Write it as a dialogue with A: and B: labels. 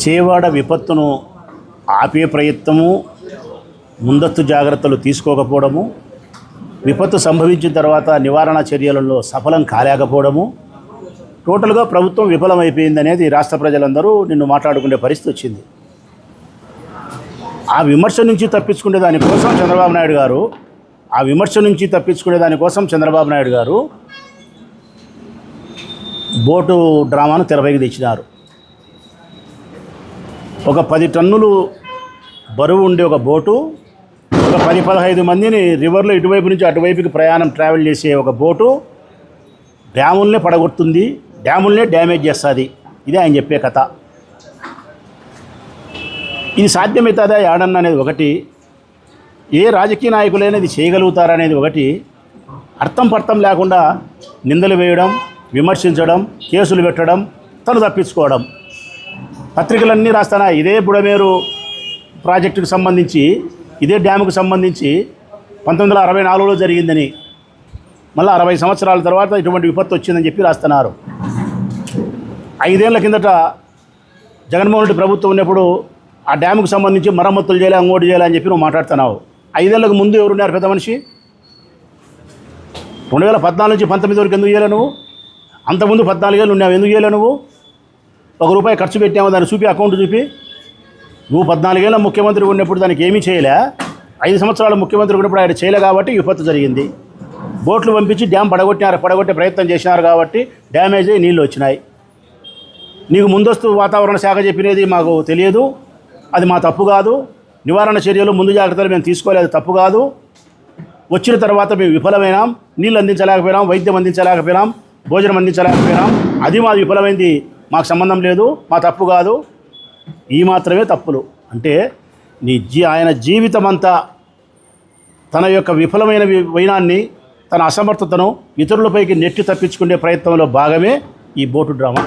A: విజయవాడ విపత్తును ఆపే ప్రయత్నము, ముందస్తు జాగ్రత్తలు తీసుకోకపోవడము, విపత్తు సంభవించిన తర్వాత నివారణ చర్యలలో సఫలం కాలేకపోవడము, టోటల్గా ప్రభుత్వం విఫలమైపోయిందనేది రాష్ట్ర ప్రజలందరూ నిన్ను మాట్లాడుకునే పరిస్థితి వచ్చింది. ఆ విమర్శ నుంచి తప్పించుకునే దానికోసం చంద్రబాబు నాయుడు గారు బోటు డ్రామాను తెరపైకి తెచ్చినారు. ఒక 10 టన్నులు బరువు ఉండే ఒక బోటు, ఒక 10-15 మందిని రివర్లో ఇటువైపు నుంచి అటువైపుకి ట్రావెల్ చేసే ఒక బోటు డ్యాముల్నే పడగొడుతుంది, డ్యాముల్నే డ్యామేజ్ చేస్తుంది. ఇదే ఆయన చెప్పే కథ. ఇది సాధ్యమవుతుందా ఏడన్నా అనేది ఒకటి, ఏ రాజకీయ నాయకులైనా ఇది చేయగలుగుతారనేది ఒకటి, అర్థం పర్థం లేకుండా నిందలు వేయడం, విమర్శించడం, కేసులు పెట్టడం, తను తప్పించుకోవడం. పత్రికలన్నీ రాస్తానా ఇదే బుడమేరు ప్రాజెక్టుకు సంబంధించి, ఇదే డ్యాముకు సంబంధించి 1964లో జరిగిందని, మళ్ళీ 60 సంవత్సరాల తర్వాత ఇటువంటి విపత్తు వచ్చిందని చెప్పి రాస్తున్నారు. 5 ఏళ్ల కిందట జగన్మోహన్ రెడ్డి ప్రభుత్వం ఉన్నప్పుడు ఆ డ్యాముకు సంబంధించి మరమ్మతులు చేయాలి, అంగోటి చేయాలని చెప్పి నువ్వు మాట్లాడుతున్నావు. 5 ఏళ్లకు ముందు ఎవరున్నారు పెద్ద మనిషి? 2014 నుంచి 19 వరకు ఎందుకు చేయలే నువ్వు? అంతకుముందు 14 ఏళ్ళు ఉన్నావు, ఎందుకు చేయలే నువ్వు? ₹1 ఖర్చు పెట్టాము, దాన్ని చూపి, అకౌంట్ చూపి. నువ్వు 14 ఏళ్ళ ముఖ్యమంత్రి ఉన్నప్పుడు దానికి ఏమీ చేయలే. 5 సంవత్సరాల ముఖ్యమంత్రి ఉన్నప్పుడు ఆయన చేయలే కాబట్టి విపత్తు జరిగింది. బోట్లు పంపించి డ్యామ్ పడగొట్టే ప్రయత్నం చేసినారు కాబట్టి డ్యామేజ్ అయ్యి నీళ్ళు వచ్చినాయి. నీకు ముందస్తు వాతావరణ శాఖ చెప్పినది మాకు తెలియదు, అది మా తప్పు కాదు. నివారణ చర్యలు, ముందు జాగ్రత్తలు మేము తీసుకోలేదు, తప్పు కాదు. వచ్చిన తర్వాత మేము విఫలమైనాం, నీళ్ళు అందించలేకపోయినాం, వైద్యం అందించలేకపోయినాం, భోజనం అందించలేకపోయినాం. అది మాది విఫలమైంది, మాకు సంబంధం లేదు, మా తప్పు కాదు. ఈ మాత్రమే తప్పులు. అంటే ఆయన జీవితం అంతా తన యొక్క విఫలమైన వైనాన్ని, తన అసమర్థతను ఇతరులపైకి నెట్టి తప్పించుకునే ప్రయత్నంలో భాగమే ఈ బోటు డ్రామా.